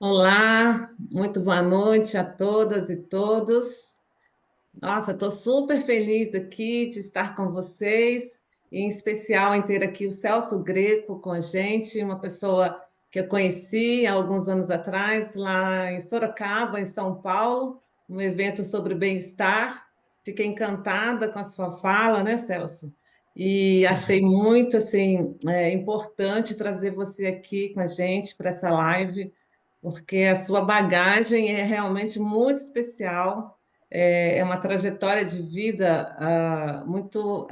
Olá, muito boa noite a todas e todos. Nossa, estou super feliz aqui de estar com vocês, e em especial em ter aqui o Celso Greco com a gente, uma pessoa que eu conheci há alguns anos atrás, lá em Sorocaba, em São Paulo, um evento sobre bem-estar. Fiquei encantada com a sua fala, né, Celso? E achei muito assim importante trazer você aqui com a gente para essa live, porque a sua bagagem é realmente muito especial. É uma trajetória de vida muito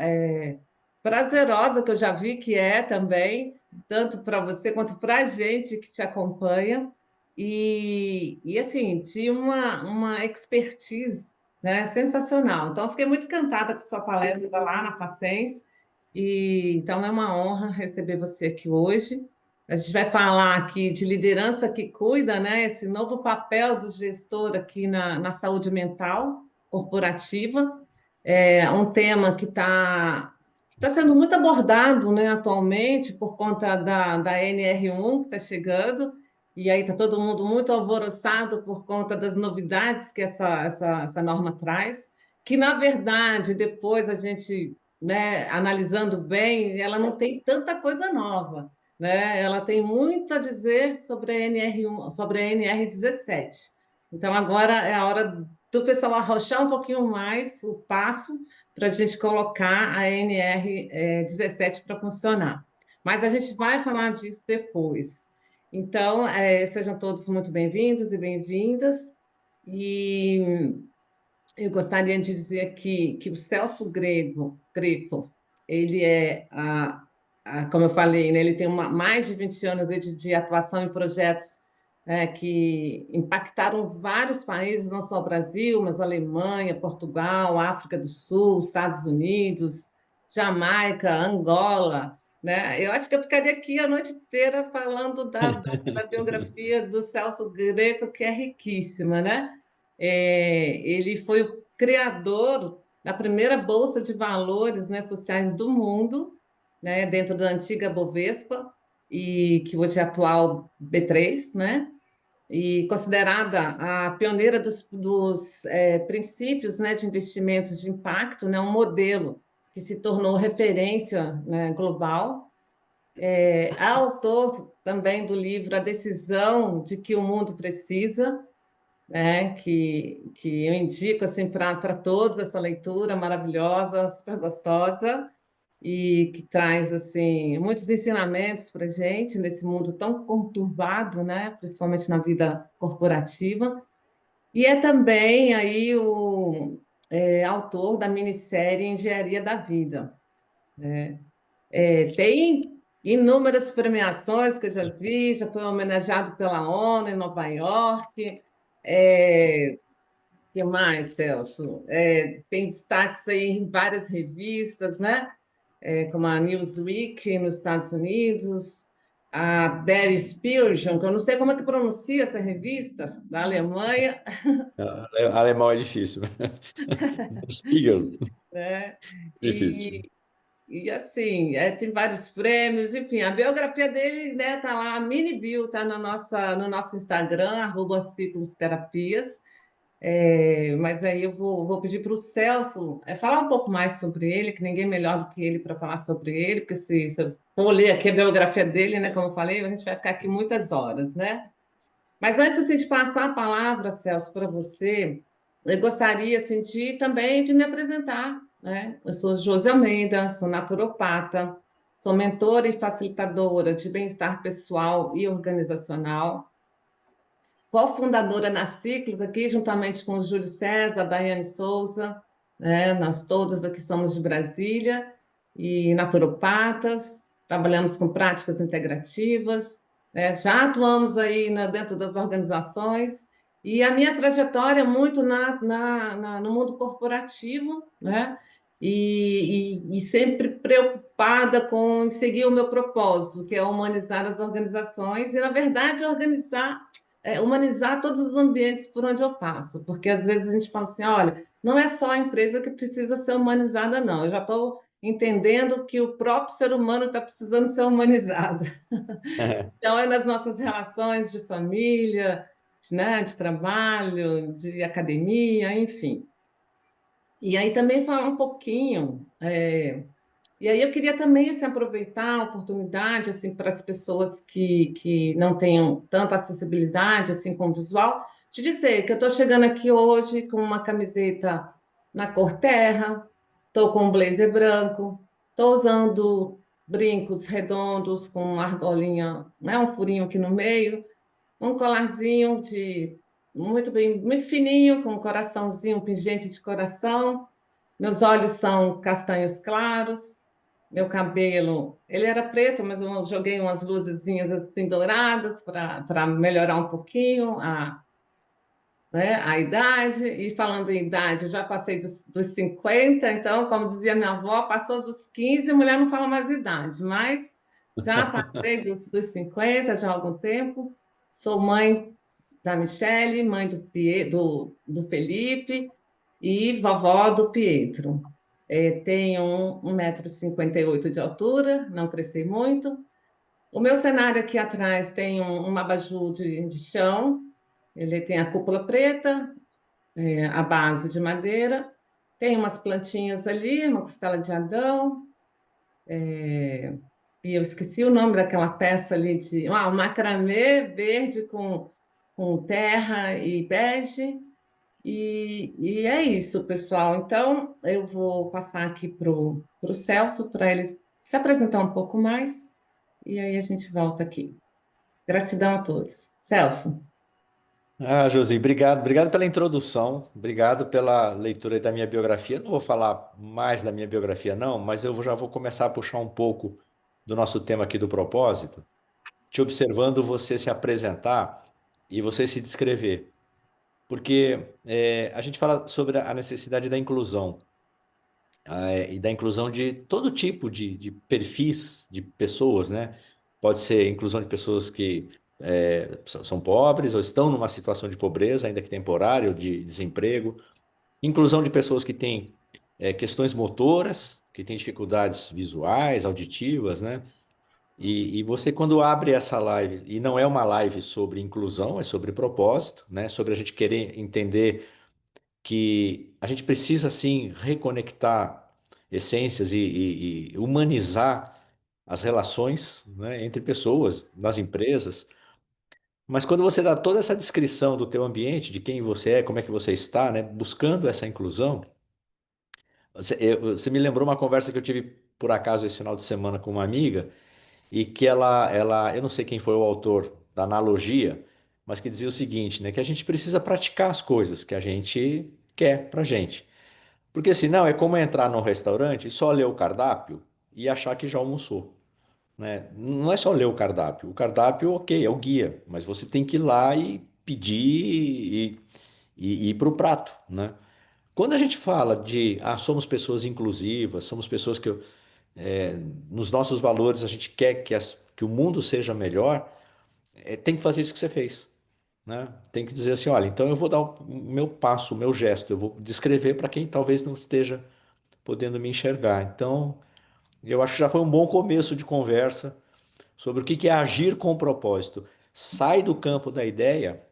prazerosa, que eu já vi que é também, tanto para você quanto para a gente que te acompanha, e assim, de uma expertise, né, sensacional. Então, eu fiquei muito encantada com sua palestra lá na Facens, e então é uma honra receber você aqui hoje. A gente vai falar aqui de liderança que cuida, né? Esse novo papel do gestor aqui na saúde mental corporativa. É um tema que está sendo muito abordado, né, atualmente, por conta da NR1 que está chegando, e aí está todo mundo muito alvoroçado por conta das novidades que essa norma traz, que, na verdade, depois a gente, né, analisando bem, ela não tem tanta coisa nova, né? Ela tem muito a dizer sobre a NR1, sobre a NR17. Então, agora é a hora do pessoal arrochar um pouquinho mais o passo para a gente colocar a NR17 para funcionar. Mas a gente vai falar disso depois. Então, sejam todos muito bem-vindos e bem-vindas. E eu gostaria de dizer aqui que o Celso Greco, ele como eu falei, né, ele tem mais de 20 anos aí de atuação em projetos que impactaram vários países, não só o Brasil, mas Alemanha, Portugal, África do Sul, Estados Unidos, Jamaica, Angola, né? Eu acho que eu ficaria aqui a noite inteira falando da biografia do Celso Greco, que é riquíssima, né? Ele foi o criador da primeira bolsa de valores, né, sociais do mundo, né, dentro da antiga Bovespa, e que hoje é a atual B3, né? E considerada a pioneira dos princípios, né, de investimentos de impacto, né, um modelo que se tornou referência, né, global. Autor também do livro A Decisão de que o Mundo Precisa, né, que eu indico assim para todos essa leitura maravilhosa, super gostosa, e que traz assim muitos ensinamentos para a gente nesse mundo tão conturbado, né, principalmente na vida corporativa. E é também aí o autor da minissérie Engenharia da Vida. Tem inúmeras premiações que eu já vi, já foi homenageado pela ONU em Nova York. Que mais, Celso? Tem destaques aí em várias revistas, né? Como a Newsweek nos Estados Unidos, a Der Spiegel, que eu não sei como é que pronuncia essa revista, da Alemanha, Alemão é difícil. Spiegel, né? difícil. E assim, tem vários prêmios, enfim, a biografia dele, né, tá lá, a mini bio, tá no nosso Instagram, @ciclos terapias. Mas aí eu vou pedir para o Celso falar um pouco mais sobre ele, que ninguém melhor do que ele para falar sobre ele, porque se eu for ler aqui a biografia dele, né, como eu falei, a gente vai ficar aqui muitas horas, né? Mas antes assim, de passar a palavra, Celso, para você, eu gostaria assim, também de me apresentar, né? Eu sou Josi Almeida, sou naturopata, sou mentora e facilitadora de bem-estar pessoal e organizacional, cofundadora da Ciclos, aqui juntamente com o Júlio César, a Daiane Souza, né? Nós todos aqui somos de Brasília e naturopatas, trabalhamos com práticas integrativas, né? Já atuamos aí dentro das organizações, e a minha trajetória é muito no mundo corporativo, né? E sempre preocupada com seguir o meu propósito, que é humanizar as organizações e, na verdade, humanizar todos os ambientes por onde eu passo, porque às vezes a gente fala assim, olha, não é só a empresa que precisa ser humanizada, não. Eu já estou entendendo que o próprio ser humano está precisando ser humanizado. Então, é nas nossas relações de família, né, de trabalho, de academia, enfim. E aí também falar um pouquinho. E aí eu queria também assim, aproveitar a oportunidade assim, para as pessoas que não tenham tanta acessibilidade assim, com o visual, de dizer que eu estou chegando aqui hoje com uma camiseta na cor terra, estou com um blazer branco, estou usando brincos redondos com uma argolinha, né, um furinho aqui no meio, um colarzinho de muito bem, muito fininho, com um coraçãozinho, um pingente de coração. Meus olhos são castanhos claros. Meu cabelo, ele era preto, mas eu joguei umas luzezinhas assim douradas para melhorar um pouquinho a idade. E falando em idade, já passei dos 50, então, como dizia minha avó, passou dos 15, mulher não fala mais idade, mas já passei dos 50 já há algum tempo. Sou mãe da Michele, mãe do Felipe e vovó do Pietro. Tenho 1,58 m de altura, não cresci muito. O meu cenário aqui atrás tem um abajur de chão, ele tem a cúpula preta, a base de madeira, tem umas plantinhas ali, uma costela de Adão, e eu esqueci o nome daquela peça ali um macramê verde com terra e bege. E é isso, pessoal. Então, eu vou passar aqui para o Celso, para ele se apresentar um pouco mais, e aí a gente volta aqui. Gratidão a todos. Celso. Ah, Josi, obrigado. Obrigado pela introdução. Obrigado pela leitura da minha biografia. Não vou falar mais da minha biografia, não, mas eu já vou começar a puxar um pouco do nosso tema aqui do propósito, te observando você se apresentar e você se descrever. Porque a gente fala sobre a necessidade da inclusão, e da inclusão de todo tipo de perfis de pessoas, né? Pode ser inclusão de pessoas que são pobres ou estão numa situação de pobreza, ainda que temporária, ou de desemprego. Inclusão de pessoas que têm questões motoras, que têm dificuldades visuais, auditivas, né? E você, quando abre essa live, e não é uma live sobre inclusão, é sobre propósito, né? Sobre a gente querer entender que a gente precisa, sim, reconectar essências e humanizar as relações, né, entre pessoas, nas empresas. Mas quando você dá toda essa descrição do teu ambiente, de quem você é, como é que você está, né, buscando essa inclusão, você me lembrou uma conversa que eu tive por acaso esse final de semana com uma amiga e que eu não sei quem foi o autor da analogia, mas que dizia o seguinte, né, que a gente precisa praticar as coisas que a gente quer pra gente. Porque senão é como entrar num restaurante e só ler o cardápio e achar que já almoçou, né? Não é só ler o cardápio. O cardápio, ok, é o guia, mas você tem que ir lá e pedir e ir para o prato, né? Quando a gente fala de somos pessoas inclusivas, somos pessoas que é, nos nossos valores a gente quer que o mundo seja melhor, tem que fazer isso que você fez, né? Tem que dizer assim, olha, então eu vou dar o meu passo, o meu gesto, eu vou descrever para quem talvez não esteja podendo me enxergar. Então, eu acho que já foi um bom começo de conversa sobre o que é agir com propósito. Sai do campo da ideia,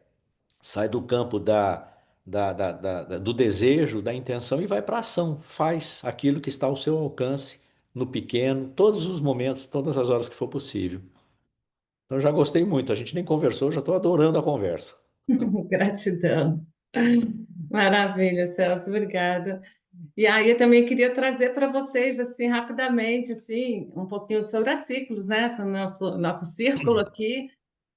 sai do campo do desejo, da intenção e vai para a ação. Faz aquilo que está ao seu alcance, no pequeno, todos os momentos, todas as horas que for possível. Então, eu já gostei muito. A gente nem conversou, já estou adorando a conversa. Gratidão. Maravilha, Celso, obrigada. E aí eu também queria trazer para vocês, assim, rapidamente, assim, um pouquinho sobre as ciclos, né? Esse nosso círculo aqui,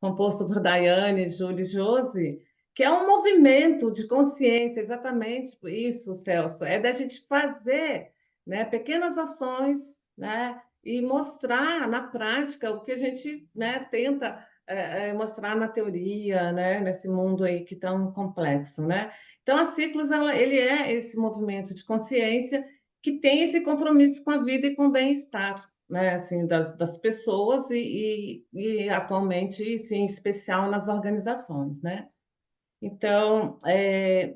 composto por Daiane, Júlia e Josi, que é um movimento de consciência, exatamente isso, Celso, é da gente fazer, né, pequenas ações, né, e mostrar na prática o que a gente, né, tenta mostrar na teoria, né, nesse mundo aí que tão complexo, né? Então, a Ciclos, ele é esse movimento de consciência que tem esse compromisso com a vida e com o bem-estar, né, assim, das pessoas e atualmente, sim, em especial nas organizações, né? Então,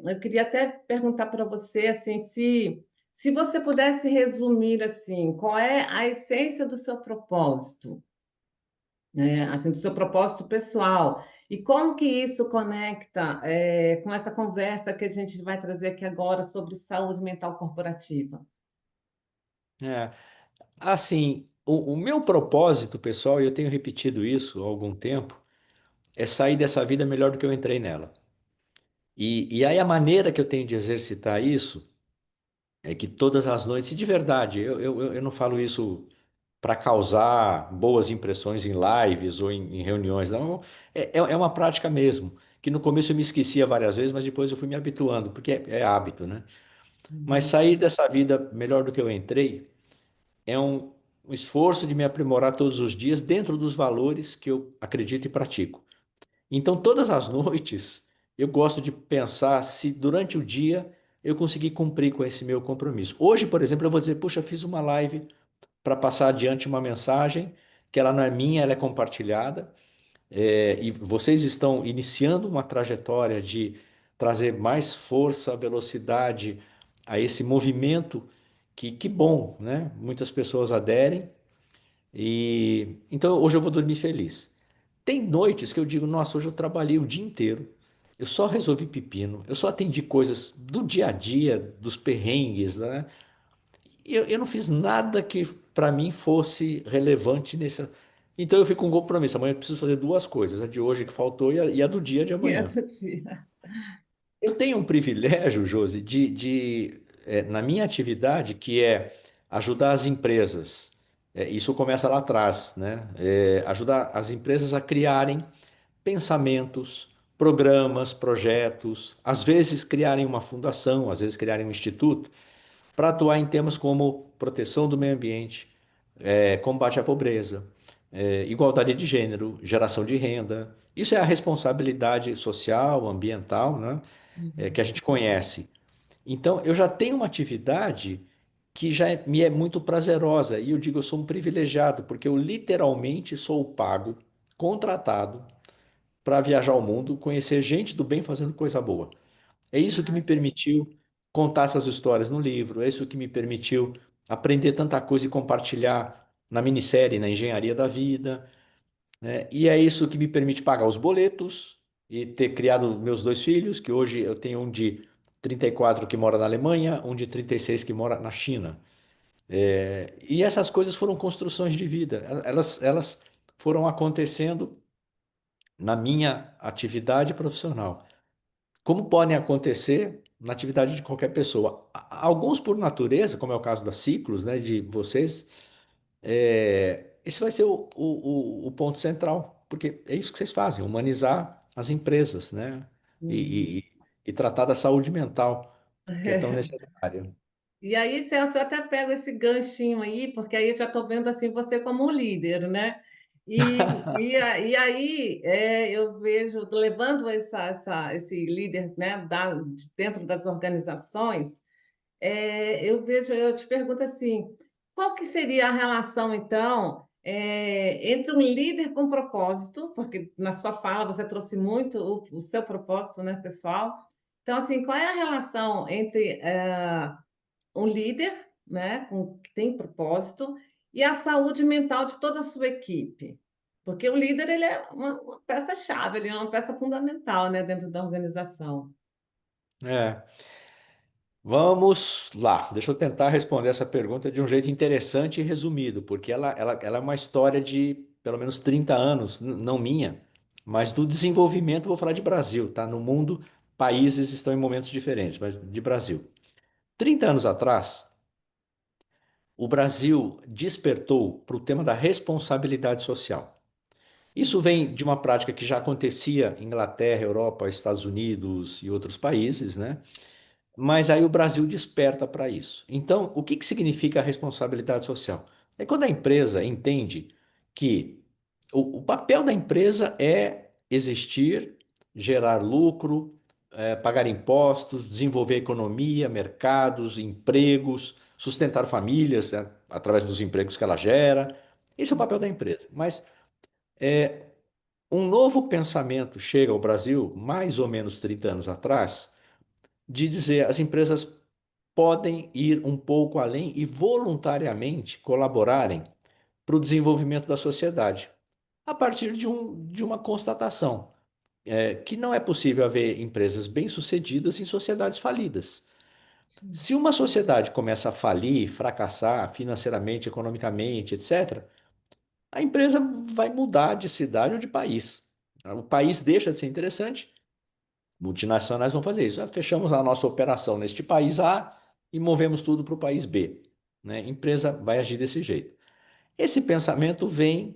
eu queria até perguntar para você, assim, Se você pudesse resumir assim, qual é a essência do seu propósito, né? Assim, do seu propósito pessoal, e como que isso conecta, com essa conversa que a gente vai trazer aqui agora sobre saúde mental corporativa? É, assim, o meu propósito, pessoal, e eu tenho repetido isso há algum tempo, é sair dessa vida melhor do que eu entrei nela. E aí a maneira que eu tenho de exercitar isso é que todas as noites, e de verdade, eu não falo isso para causar boas impressões em lives ou em reuniões, não, é uma prática mesmo, que no começo eu me esquecia várias vezes, mas depois eu fui me habituando, porque é hábito, né? Mas Uhum. sair dessa vida melhor do que eu entrei é um esforço de me aprimorar todos os dias dentro dos valores que eu acredito e pratico. Então, todas as noites, eu gosto de pensar se durante o dia eu consegui cumprir com esse meu compromisso. Hoje, por exemplo, eu vou dizer, puxa, fiz uma live para passar adiante uma mensagem que ela não é minha, ela é compartilhada, e vocês estão iniciando uma trajetória de trazer mais força, velocidade a esse movimento que bom, né? Muitas pessoas aderem e então hoje eu vou dormir feliz. Tem noites que eu digo, nossa, hoje eu trabalhei o dia inteiro. Eu só resolvi pepino, eu só atendi coisas do dia a dia, dos perrengues, né? E eu não fiz nada que para mim fosse relevante nesse. Então eu fico com um compromisso. Amanhã eu preciso fazer duas coisas: a de hoje que faltou e a do dia de E amanhã. outro dia. Eu tenho um privilégio, Josi, na minha atividade, que é ajudar as empresas. Isso começa lá atrás, né? Ajudar as empresas a criarem pensamentos, programas, projetos, às vezes criarem uma fundação, às vezes criarem um instituto, para atuar em temas como proteção do meio ambiente, combate à pobreza, igualdade de gênero, geração de renda. Isso é a responsabilidade social, ambiental, né? Que a Uhum. gente conhece. Então, eu já tenho uma atividade que me é muito prazerosa. E eu digo, eu sou um privilegiado, porque eu literalmente sou pago, contratado, para viajar ao mundo, conhecer gente do bem fazendo coisa boa. É isso que me permitiu contar essas histórias no livro, é isso que me permitiu aprender tanta coisa e compartilhar na minissérie, na Engenharia da Vida, né? E é isso que me permite pagar os boletos e ter criado meus dois filhos, que hoje eu tenho um de 34 que mora na Alemanha, um de 36 que mora na China. E essas coisas foram construções de vida. Elas foram acontecendo na minha atividade profissional. Como podem acontecer na atividade de qualquer pessoa. Alguns por natureza, como é o caso da Ciclos, né, de vocês, esse vai ser o ponto central, porque é isso que vocês fazem, humanizar as empresas, né? E, Uhum. e- e tratar da saúde mental, que é tão necessária. E aí, Celso, eu até pego esse ganchinho aí, porque aí eu já estou vendo assim você como um líder, né? E aí eu vejo, levando esse líder, né, de dentro das organizações, eu te pergunto assim, qual que seria a relação, então, entre um líder com propósito, porque na sua fala você trouxe muito o seu propósito, né, pessoal? Então, assim, qual é a relação entre um líder, né, que tem propósito, e a saúde mental de toda a sua equipe? Porque o líder ele é uma peça-chave, ele é uma peça fundamental, né, dentro da organização. É. Vamos lá, deixa eu tentar responder essa pergunta de um jeito interessante e resumido, porque ela é uma história de pelo menos 30 anos, não minha, mas do desenvolvimento, vou falar de Brasil, tá? No mundo, países estão em momentos diferentes, mas de Brasil. 30 anos atrás, o Brasil despertou para o tema da responsabilidade social. Isso vem de uma prática que já acontecia em Inglaterra, Europa, Estados Unidos e outros países, né? Mas aí o Brasil desperta para isso. Então, o que que significa a responsabilidade social? É quando a empresa entende que o papel da empresa é existir, gerar lucro, pagar impostos, desenvolver economia, mercados, empregos, sustentar famílias, né, através dos empregos que ela gera. Esse é o papel da empresa. Mas um novo pensamento chega ao Brasil, mais ou menos 30 anos atrás, de dizer as empresas podem ir um pouco além e voluntariamente colaborarem para o desenvolvimento da sociedade, a partir de uma constatação, que não é possível haver empresas bem-sucedidas em sociedades falidas. Sim. Se uma sociedade começa a falir, fracassar financeiramente, economicamente, etc., a empresa vai mudar de cidade ou de país. O país deixa de ser interessante, multinacionais vão fazer isso. Fechamos a nossa operação neste país A e movemos tudo para o país B. Né? A empresa vai agir desse jeito. Esse pensamento vem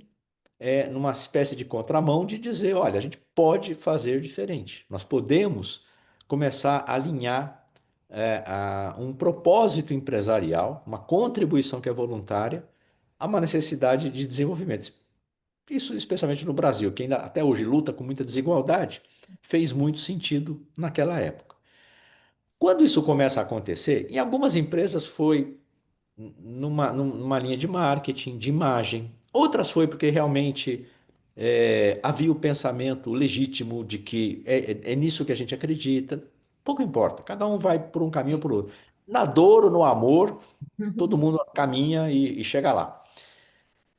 numa espécie de contramão de dizer, olha, a gente pode fazer diferente. Nós podemos começar a alinhar um propósito empresarial, uma contribuição que é voluntária, a uma necessidade de desenvolvimento. Isso especialmente no Brasil, que ainda até hoje luta com muita desigualdade, fez muito sentido naquela época. Quando isso começa a acontecer, em algumas empresas foi numa linha de marketing, de imagem. Outras foi porque realmente havia o pensamento legítimo de que é nisso que a gente acredita. Pouco importa, cada um vai por um caminho ou por outro. Na dor ou no amor, todo mundo caminha e chega lá.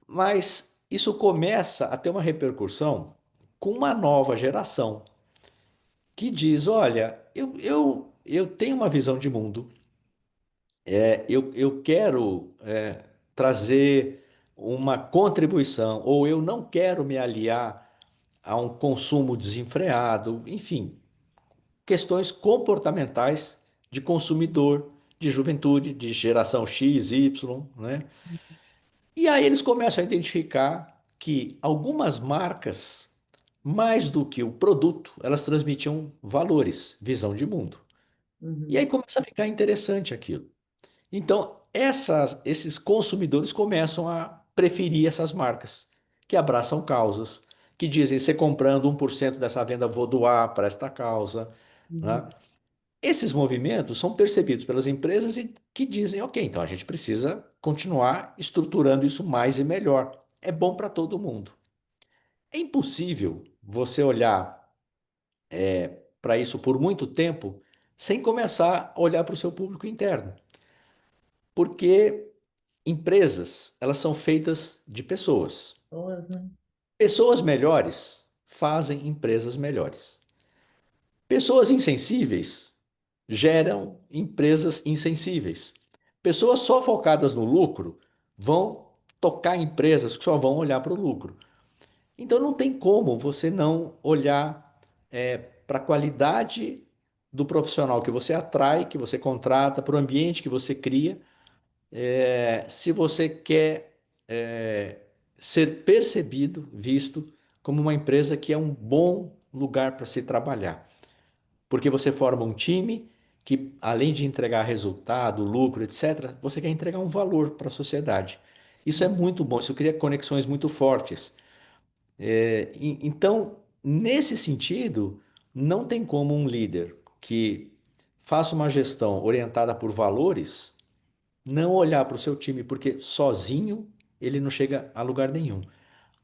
Mas isso começa a ter uma repercussão com uma nova geração que diz: olha, eu tenho uma visão de mundo, eu quero trazer uma contribuição, ou eu não quero me aliar a um consumo desenfreado, enfim, questões comportamentais de consumidor, de juventude, de geração X, Y, né? E aí eles começam a identificar que algumas marcas, mais do que o produto, elas transmitiam valores, visão de mundo. E aí Uhum. começa a ficar interessante aquilo. Então, esses consumidores começam a preferir essas marcas, que abraçam causas, que dizem, você comprando 1% dessa venda, vou doar para esta causa, Uhum. né? Esses movimentos são percebidos pelas empresas e que dizem, ok, então a gente precisa continuar estruturando isso mais e melhor. É bom para todo mundo. É impossível você olhar para isso por muito tempo sem começar a olhar para o seu público interno. Porque empresas, elas são feitas de pessoas. Boas, né? Pessoas melhores fazem empresas melhores. Pessoas insensíveis geram empresas insensíveis. Pessoas só focadas no lucro vão tocar empresas que só vão olhar para o lucro. Então não tem como você não olhar para a qualidade do profissional que você atrai, que você contrata, para o ambiente que você cria, se você quer ser percebido, visto como uma empresa que é um bom lugar para se trabalhar. Porque você forma um time que, além de entregar resultado, lucro, etc., você quer entregar um valor para a sociedade. Isso é muito bom, isso cria conexões muito fortes. Então, nesse sentido, não tem como um líder que faça uma gestão orientada por valores não olhar para o seu time, porque sozinho ele não chega a lugar nenhum.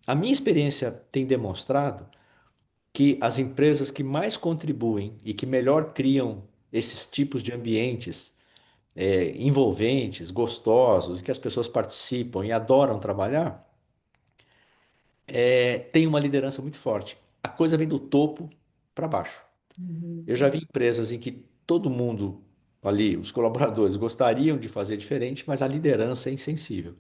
A minha experiência tem demonstrado que as empresas que mais contribuem e que melhor criam esses tipos de ambientes envolventes, gostosos, que as pessoas participam e adoram trabalhar, têm uma liderança muito forte. A coisa vem do topo para baixo. Uhum. Eu já vi empresas em que todo mundo ali, os colaboradores, gostariam de fazer diferente, mas a liderança é insensível.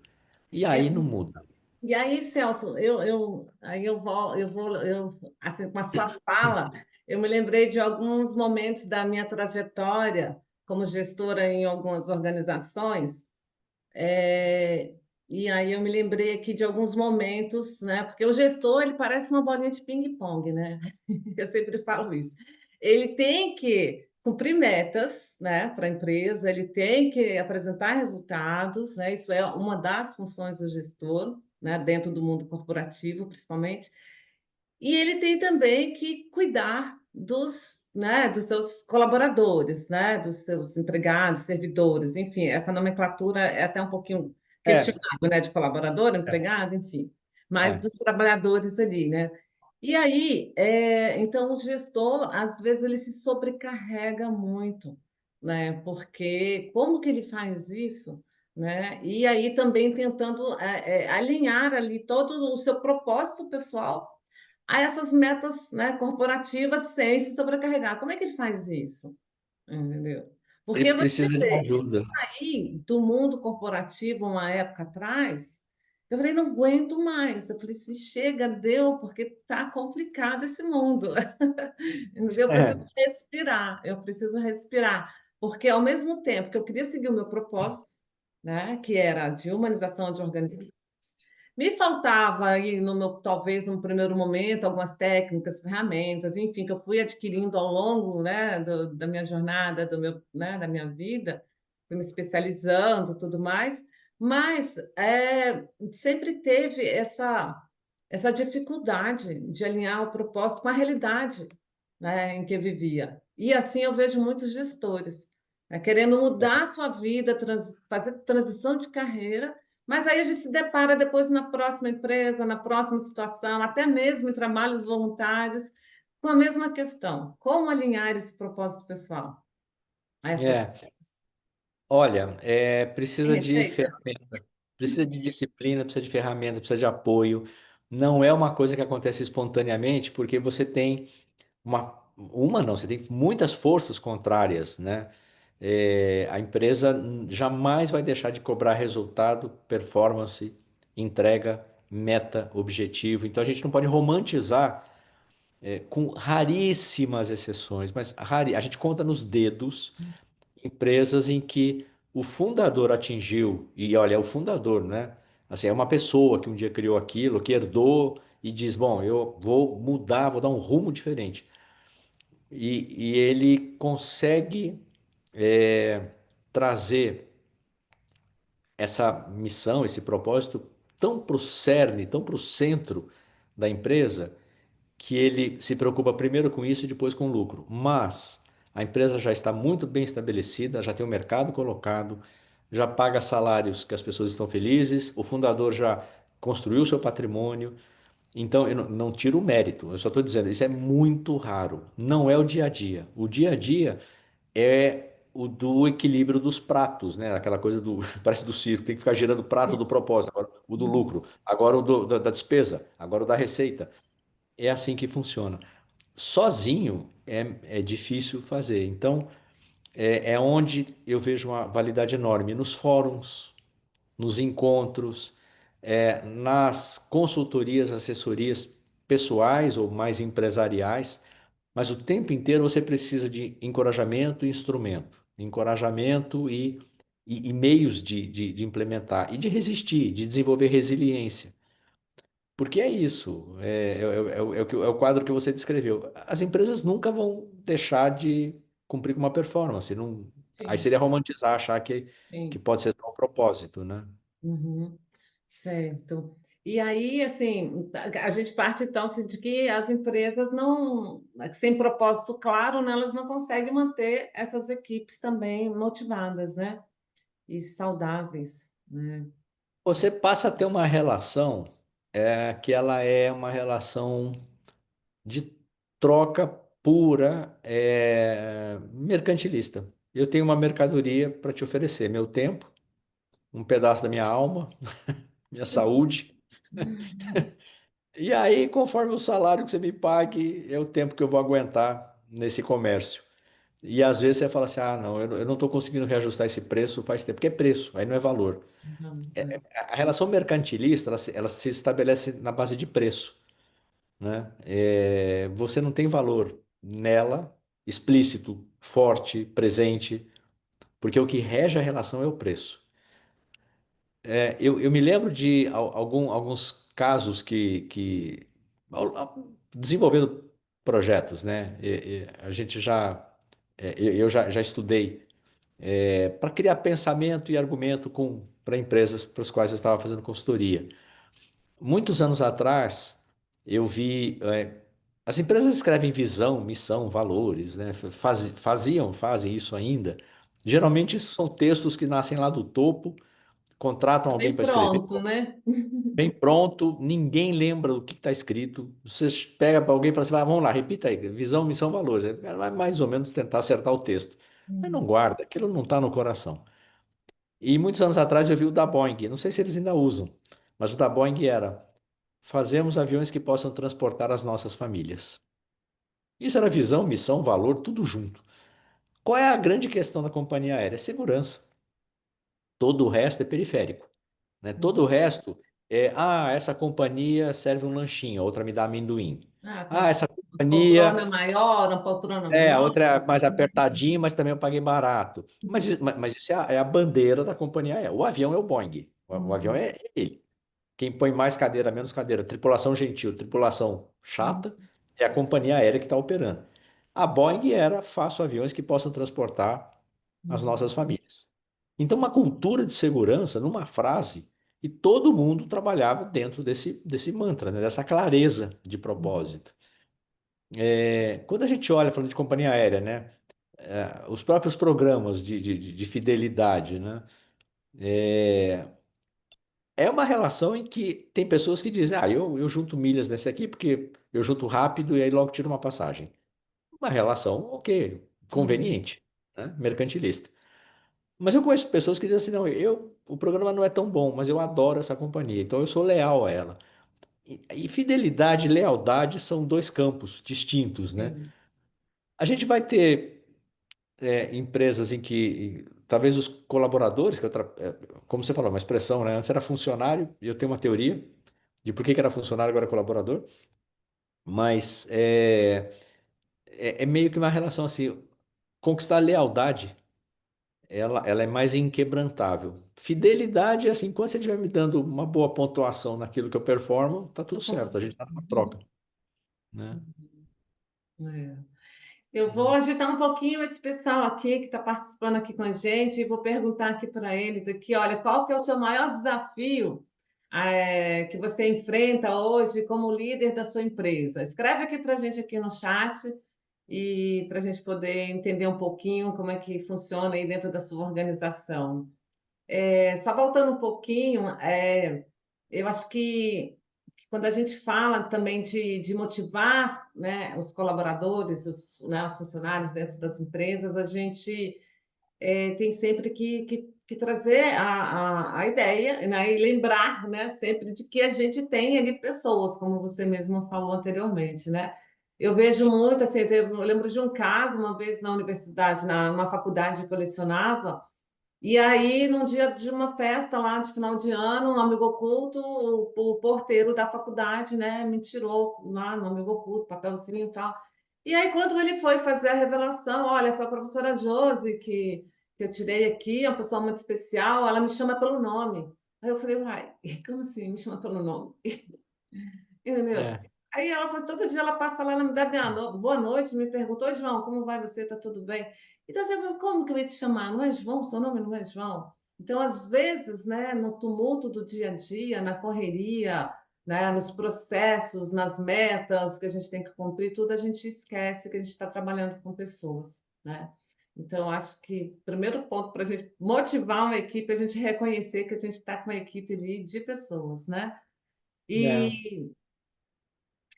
E aí não muda. E aí, Celso, aí assim, com a sua fala, eu me lembrei de alguns momentos da minha trajetória como gestora em algumas organizações, é, e aí eu me lembrei aqui de alguns momentos, né? Porque o gestor, ele parece uma bolinha de ping-pong, né? Eu sempre falo isso. Ele tem que cumprir metas, né, para a empresa, ele tem que apresentar resultados, né? Isso é uma das funções do gestor, né, dentro do mundo corporativo, principalmente. E ele tem também que cuidar dos seus colaboradores, né, dos seus empregados, servidores, enfim, essa nomenclatura é até um pouquinho É, questionável, né, de colaborador, é, empregado, enfim, mas é. dos trabalhadores ali, né? E aí, então, o gestor, às vezes, ele se sobrecarrega muito, né? Porque como que ele faz isso, né? E aí também tentando alinhar ali todo o seu propósito pessoal a essas metas, né, corporativas sem se sobrecarregar. Como é que ele faz isso? Entendeu? Ele Porque você precisa de vê, ajuda. saí do mundo corporativo uma época atrás, eu falei, não aguento mais. Eu falei, se chega, deu, porque tá complicado esse mundo. Entendeu? É, Eu preciso respirar, porque ao mesmo tempo que eu queria seguir o meu propósito, né, que era de humanização de organizações, me faltava aí no meu, talvez no primeiro momento, algumas técnicas, ferramentas, enfim, que eu fui adquirindo ao longo, né, da minha jornada, do meu, né, da minha vida, fui me especializando, tudo mais, mas sempre teve essa dificuldade de alinhar o propósito com a realidade, né, em que vivia. E assim eu vejo muitos gestores, né, querendo mudar a sua vida, fazer transição de carreira, mas aí a gente se depara depois na próxima empresa, na próxima situação, até mesmo em trabalhos voluntários, com a mesma questão: como alinhar esse propósito pessoal a essas. é. Olha, Tem precisa de receita? ferramenta, precisa de disciplina, precisa de ferramenta, precisa de apoio. Não é uma coisa que acontece espontaneamente, porque você tem uma não, você tem muitas forças contrárias, né? A empresa jamais vai deixar de cobrar resultado, performance, entrega, meta, objetivo. Então a gente não pode romantizar, com raríssimas exceções, mas a gente conta nos dedos empresas em que o fundador atingiu, e olha, é o fundador, né? Assim, é uma pessoa que um dia criou aquilo, que herdou e diz, bom, eu vou mudar, vou dar um rumo diferente. E ele consegue trazer essa missão, esse propósito tão para o cerne, tão para o centro da empresa, que ele se preocupa primeiro com isso e depois com o lucro. Mas a empresa já está muito bem estabelecida, já tem o mercado colocado, já paga salários que as pessoas estão felizes, o fundador já construiu seu patrimônio. Então, eu não tiro o mérito, eu só estou dizendo, isso é muito raro, não é o dia a dia. O dia a dia é o do equilíbrio dos pratos, né? Aquela coisa do, parece do circo, tem que ficar girando o prato do propósito, agora o do lucro, agora da despesa, agora o da receita. É assim que funciona. Sozinho é difícil fazer. Então, é onde eu vejo uma validade enorme nos fóruns, nos encontros, nas consultorias, assessorias pessoais ou mais empresariais, mas o tempo inteiro você precisa de encorajamento e instrumento, encorajamento e meios de implementar e de resistir, de desenvolver resiliência. Porque é isso, é o quadro que você descreveu. As empresas nunca vão deixar de cumprir com uma performance. Não, aí Sim, seria romantizar, achar que sim. pode ser só um propósito, né? Uhum. Certo. E aí, assim, a gente parte então assim, de que as empresas não, sem propósito claro, né, elas não conseguem manter essas equipes também motivadas, né? E saudáveis, né? Você passa a ter uma relação que ela é uma relação de troca pura, mercantilista. Eu tenho uma mercadoria para te oferecer, meu tempo, um pedaço da minha alma, minha saúde. E aí, conforme o salário que você me pague, é o tempo que eu vou aguentar nesse comércio. E às vezes você fala assim: ah, não, eu não estou conseguindo reajustar esse preço faz tempo, porque é preço, aí não é valor. Não, é. A relação mercantilista, ela se estabelece na base de preço, né? Você não tem valor nela, explícito, forte, presente, porque o que rege a relação é o preço. Eu me lembro de alguns casos desenvolvendo projetos, né? A gente eu já estudei para criar pensamento e argumento para empresas para as quais eu estava fazendo consultoria. Muitos anos atrás, eu vi. As empresas escrevem visão, missão, valores, né? Fazem isso ainda. Geralmente são textos que nascem lá do topo, contratam Tá alguém bem para escrever, pronto, né? bem pronto, ninguém lembra do que está escrito. Você pega para alguém e fala assim: vamos lá, repita aí, visão, missão, valores. Aí o cara vai mais ou menos tentar acertar o texto. Mas não Hum. guarda, aquilo não está no coração. E muitos anos atrás eu vi o da Boeing, não sei se eles ainda usam, mas o da Boeing era: fazemos aviões que possam transportar as nossas famílias. Isso era visão, missão, valor, tudo junto. Qual é a grande questão da companhia aérea? Segurança. Todo o resto é periférico, né? Todo o Uhum. resto essa companhia serve um lanchinho, a outra me dá amendoim. Ah, tem Ah, essa uma poltrona companhia maior, uma poltrona a menor. outra é mais apertadinha, mas também eu paguei barato. Mas isso é a bandeira da companhia aérea. O avião é o Boeing. O avião Uhum. é ele. Quem põe mais cadeira, menos cadeira, tripulação gentil, tripulação Uhum. chata, é a companhia aérea que está operando. A Boeing era: faço aviões que possam transportar as nossas Uhum. famílias. Então, uma cultura de segurança, numa frase, e todo mundo trabalhava dentro desse mantra, né? Dessa clareza de Uhum. propósito. Quando a gente olha, falando de companhia aérea, né? Os próprios programas de fidelidade, né? É, é uma relação em que tem pessoas que dizem: eu junto milhas nesse aqui porque eu junto rápido e aí logo tiro uma passagem. Uma relação, ok, Uhum. conveniente, né? Mercantilista. Mas eu conheço pessoas que dizem assim: não, o programa não é tão bom, mas eu adoro essa companhia, então eu sou leal a ela. E fidelidade e lealdade são dois campos distintos, né? Sim. A gente vai ter empresas em que talvez os colaboradores, como você falou, uma expressão, né? Antes era funcionário, e eu tenho uma teoria de por que que era funcionário, agora é colaborador, mas é meio que uma relação assim: conquistar a lealdade, ela é mais inquebrantável. Fidelidade é assim: quando você estiver me dando uma boa pontuação naquilo que eu performo, tá tudo Tô certo, a confortável. gente tá numa troca, né? É. Eu vou agitar um pouquinho esse pessoal aqui que está participando aqui com a gente e vou perguntar aqui para eles aqui, olha, qual que é o seu maior desafio que você enfrenta hoje como líder da sua empresa? Escreve aqui para a gente aqui no chat e para a gente poder entender um pouquinho como é que funciona aí dentro da sua organização. Só voltando um pouquinho, eu acho que quando a gente fala também de motivar, né, os colaboradores, né, os funcionários dentro das empresas, a gente tem sempre que trazer a ideia, né, e lembrar, né, sempre de que a gente tem ali pessoas, como você mesmo falou anteriormente, né? Eu vejo muito, assim, eu lembro de um caso, uma vez na universidade, numa faculdade que eu lecionava, e aí, num dia de uma festa lá de final de ano, um amigo oculto, o porteiro da faculdade, né, me tirou lá no amigo oculto, papelzinho e tal. E aí, quando ele foi fazer a revelação, olha, foi a professora Josi que eu tirei aqui, é uma pessoa muito especial, ela me chama pelo nome. Aí eu falei, uai, como assim me chama pelo nome? Entendeu? É, Aí ela falou, todo dia ela passa lá, ela me dá boa noite, me perguntou: "Oi, João, como vai você? Tá tudo bem?" Então, assim, como que eu ia te chamar? Não é João? Seu nome não é João? Então, às vezes, né, no tumulto do dia a dia, na correria, né, nos processos, nas metas que a gente tem que cumprir, tudo a gente esquece que a gente está trabalhando com pessoas, né? Então, acho que o primeiro ponto para a gente motivar uma equipe é a gente reconhecer que a gente está com uma equipe ali de pessoas, né? né? E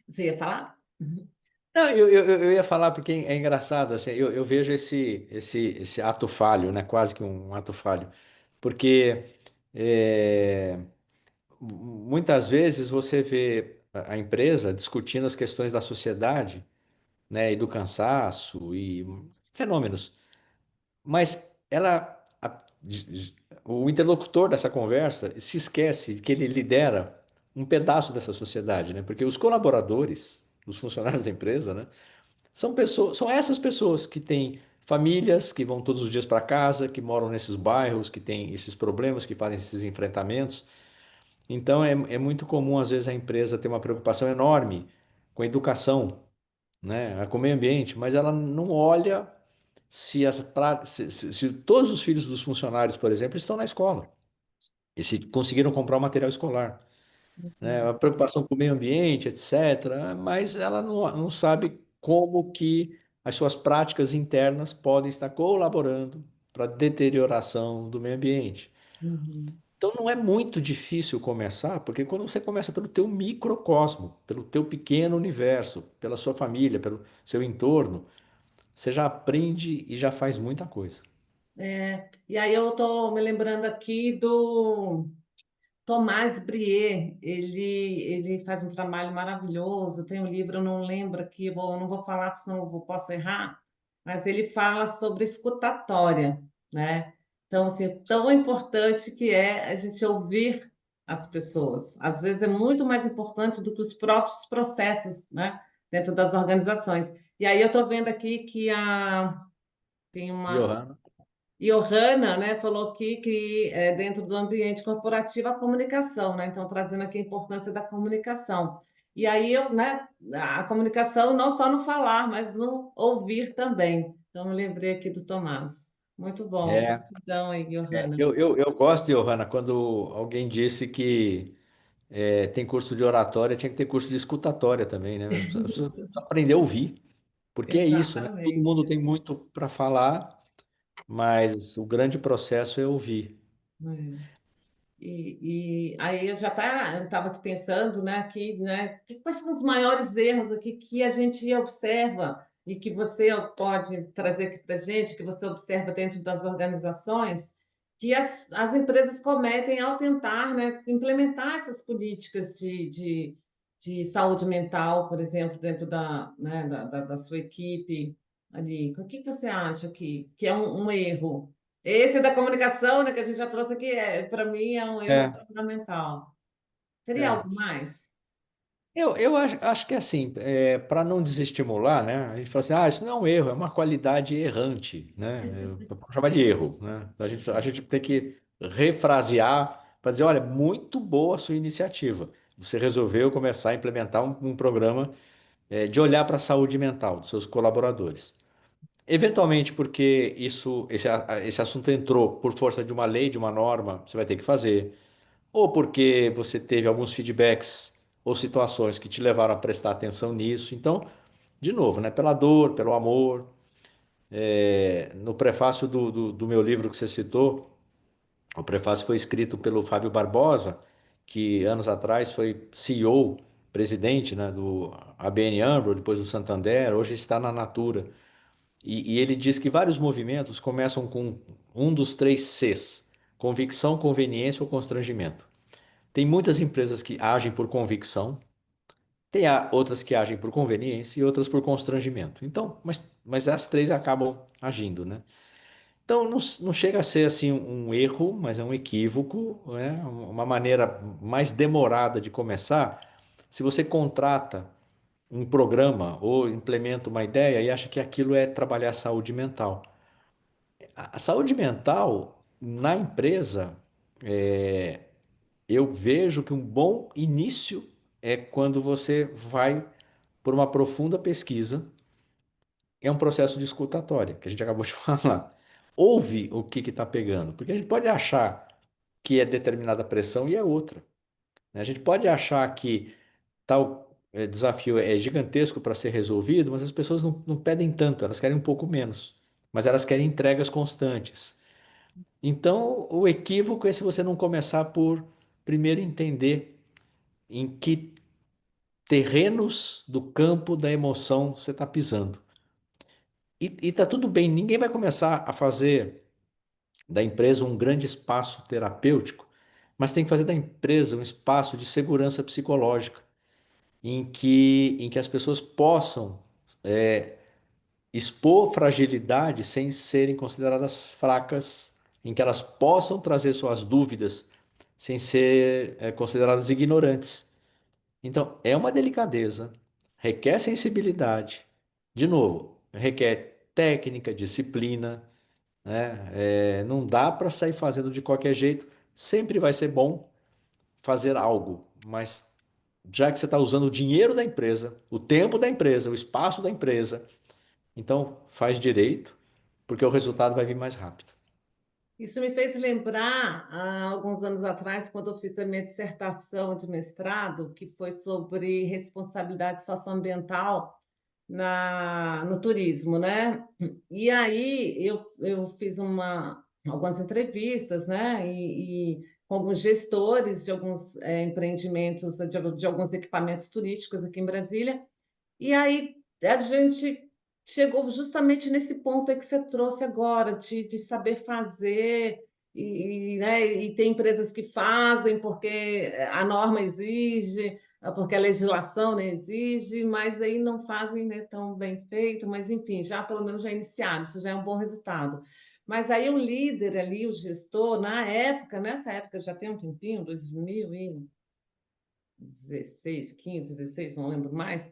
você ia falar? Não, eu ia falar porque é engraçado, assim, eu vejo esse ato falho, né? Quase que um ato falho. Porque muitas vezes você vê a empresa discutindo as questões da sociedade, né? E do cansaço e fenômenos. Mas o interlocutor dessa conversa se esquece de que ele lidera um pedaço dessa sociedade, né? Porque os colaboradores, os funcionários da empresa, né? São pessoas, são essas pessoas que têm famílias, que vão todos os dias para casa, que moram nesses bairros, que têm esses problemas, que fazem esses enfrentamentos. Então é muito comum, às vezes, a empresa ter uma preocupação enorme com a educação, né, com o meio ambiente, mas ela não olha se todos os filhos dos funcionários, por exemplo, estão na escola e se conseguiram comprar o material escolar, né? A Exato. preocupação com o meio ambiente, etc., mas ela não sabe como que as suas práticas internas podem estar colaborando para a deterioração do meio ambiente. Uhum, Então não é muito difícil começar, porque quando você começa pelo teu microcosmo, pelo teu pequeno universo, pela sua família, pelo seu entorno, você já aprende e já faz muita coisa. E aí eu estou me lembrando aqui do Tomás Brier, ele faz um trabalho maravilhoso. Tem um livro, eu não lembro aqui, não vou falar, porque senão posso errar, mas ele fala sobre escutatória, né? Então, assim, tão importante que é a gente ouvir as pessoas. Às vezes é muito mais importante do que os próprios processos, né? Dentro das organizações. E aí eu estou vendo aqui que tem uma Johanna. e o Hanna, né, falou aqui que dentro do ambiente corporativo a comunicação, né? Então, trazendo aqui a importância da comunicação. E aí, né, a comunicação não só no falar, mas no ouvir também. Então, me lembrei aqui do Tomás. Muito bom, É, gratidão aí, Johanna. eu gosto, Johanna, quando alguém disse que tem curso de oratória, tinha que ter curso de escutatória também, né? As pessoas precisam Isso, aprender a ouvir, porque é isso, né? Todo mundo exatamente. tem muito para falar, mas o grande processo é ouvir. É. E aí eu estava aqui pensando, né, quais são os maiores erros aqui que a gente observa e que você pode trazer aqui para a gente, que você observa dentro das organizações, que as empresas cometem ao tentar, né, implementar essas políticas de saúde mental, por exemplo, dentro da sua equipe ali. O que você acha que é um erro? Esse da comunicação, né, que a gente já trouxe aqui, para mim é um erro É, fundamental. Seria é. algo mais? Eu acho que assim, para não desestimular, né? A gente fala assim, isso não é um erro, é uma qualidade errante, né? Vamos chamar de erro, né? A gente tem que refrasear para dizer, olha, muito boa a sua iniciativa. Você resolveu começar a implementar um programa de olhar para a saúde mental dos seus colaboradores. Eventualmente, porque esse assunto entrou por força de uma lei, de uma norma, você vai ter que fazer ou porque você teve alguns feedbacks ou situações que te levaram a prestar atenção nisso. Então, de novo, né, pela dor, pelo amor. No prefácio do meu livro que você citou, o prefácio foi escrito pelo Fábio Barbosa, que anos atrás foi CEO, presidente, né, do ABN AMRO, depois do Santander, hoje está na Natura. E ele diz que vários movimentos começam com um dos três Cs: convicção, conveniência ou constrangimento. Tem muitas empresas que agem por convicção, tem outras que agem por conveniência e outras por constrangimento. Então, mas as três acabam agindo, né? Então, não chega a ser assim um erro, mas é um equívoco, né? Uma maneira mais demorada de começar. Se você contrata um programa ou implementa uma ideia e acha que aquilo é trabalhar a saúde mental. A saúde mental na empresa eu vejo que um bom início é quando você vai por uma profunda pesquisa, é um processo de escutatória, que a gente acabou de falar. Ouve o que está pegando, porque a gente pode achar que é determinada pressão e é outra, né? A gente pode achar que tal desafio é gigantesco para ser resolvido, mas as pessoas não pedem tanto, elas querem um pouco menos, mas elas querem entregas constantes. Então, o equívoco é se você não começar por primeiro entender em que terrenos do campo da emoção você está pisando. E tá tudo bem, ninguém vai começar a fazer da empresa um grande espaço terapêutico, mas tem que fazer da empresa um espaço de segurança psicológica, em que as pessoas possam expor fragilidade sem serem consideradas fracas, em que elas possam trazer suas dúvidas sem ser consideradas ignorantes. Então, é uma delicadeza, requer sensibilidade, de novo, requer técnica, disciplina, né? Não dá para sair fazendo de qualquer jeito. Sempre vai ser bom fazer algo, mas já que você está usando o dinheiro da empresa, o tempo da empresa, o espaço da empresa, então faz direito, porque o resultado vai vir mais rápido. Isso me fez lembrar, há alguns anos atrás, quando eu fiz a minha dissertação de mestrado, que foi sobre responsabilidade socioambiental no turismo, né? E aí eu fiz algumas entrevistas, né? Com alguns gestores de alguns empreendimentos, de alguns equipamentos turísticos aqui em Brasília. E aí a gente chegou justamente nesse ponto aí que você trouxe agora, de saber fazer, né, e tem empresas que fazem porque a norma exige, porque a legislação, né, exige, mas aí não fazem, né, tão bem feito, mas enfim, já pelo menos já iniciaram, isso já é um bom resultado. Mas aí o líder ali, o gestor, na época, nessa época já tem um tempinho, 2016, 15, 16, não lembro mais,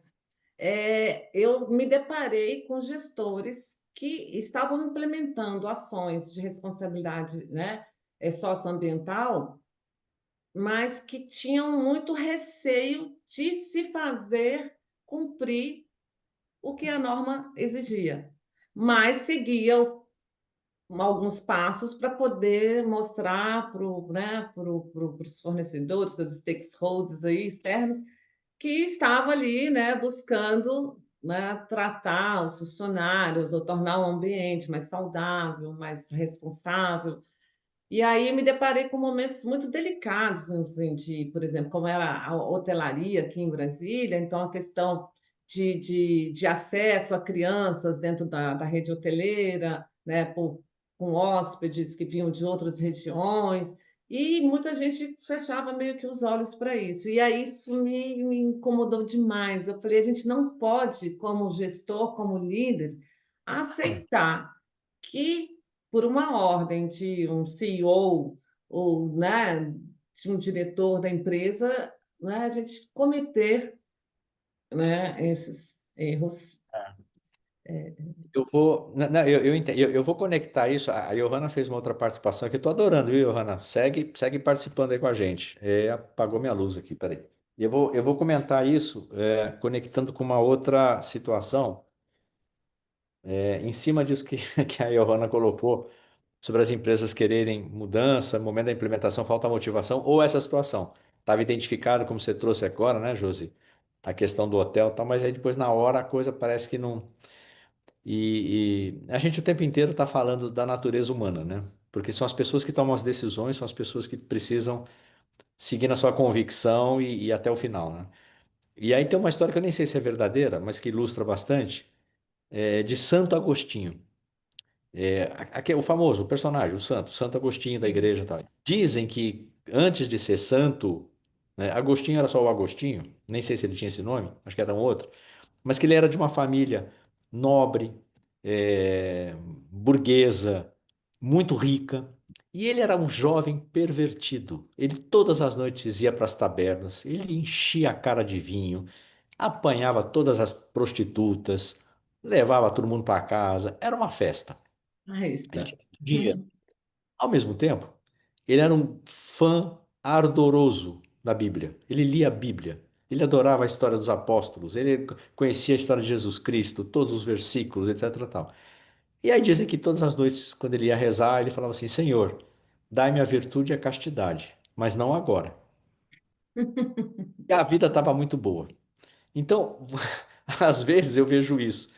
eu me deparei com gestores que estavam implementando ações de responsabilidade, né, socioambiental, mas que tinham muito receio de se fazer cumprir o que a norma exigia, mas seguiam alguns passos para poder mostrar para, né, os fornecedores, os stakeholders aí externos, que estava ali, né, buscando, né, tratar os funcionários ou tornar o ambiente mais saudável, mais responsável. E aí me deparei com momentos muito delicados, assim, de, por exemplo, como era a hotelaria aqui em Brasília, então a questão de acesso a crianças dentro da rede hoteleira, né, com hóspedes que vinham de outras regiões, e muita gente fechava meio que os olhos para isso. E aí isso me incomodou demais. Eu falei, a gente não pode, como gestor, como líder, aceitar que por uma ordem de um CEO ou, né, de um diretor da empresa, né, a gente cometer, né, esses erros. Eu vou, eu vou conectar isso. A Johanna fez uma outra participação aqui. Eu tô adorando, viu, Johanna? Segue participando aí com a gente. Apagou minha luz aqui, peraí. Eu vou comentar isso, conectando com uma outra situação, em cima disso que, que a Johanna colocou, sobre as empresas quererem mudança, no momento da implementação falta motivação, ou essa situação. Estava identificado, como você trouxe agora, né, Josi? A questão do hotel e tal, mas aí depois na hora a coisa parece que não. E a gente o tempo inteiro está falando da natureza humana, né? Porque são as pessoas que tomam as decisões, são as pessoas que precisam seguir na sua convicção e ir até o final, né? E aí tem uma história que eu nem sei se é verdadeira, mas que ilustra bastante, de Santo Agostinho. Aqui é o famoso, o personagem, Santo Agostinho da Sim. igreja e tal. Dizem que antes de ser santo, né, Agostinho era só o Agostinho, nem sei se ele tinha esse nome, acho que era um outro, mas que ele era de uma família nobre, é, burguesa, muito rica, e ele era um jovem pervertido. Ele todas as noites ia para as tabernas, ele enchia a cara de vinho, apanhava todas as prostitutas, levava todo mundo para casa, era uma festa. Aí Ele está. tinha muito dinheiro. Ao mesmo tempo, ele era um fã ardoroso da Bíblia. Ele lia a Bíblia. Ele adorava a história dos apóstolos. Ele conhecia a história de Jesus Cristo, todos os versículos, etc. Tal. E aí dizem que todas as noites, quando ele ia rezar, ele falava assim: Senhor, dai-me a virtude e a castidade, mas não agora. E a vida estava muito boa. Então, às vezes eu vejo isso.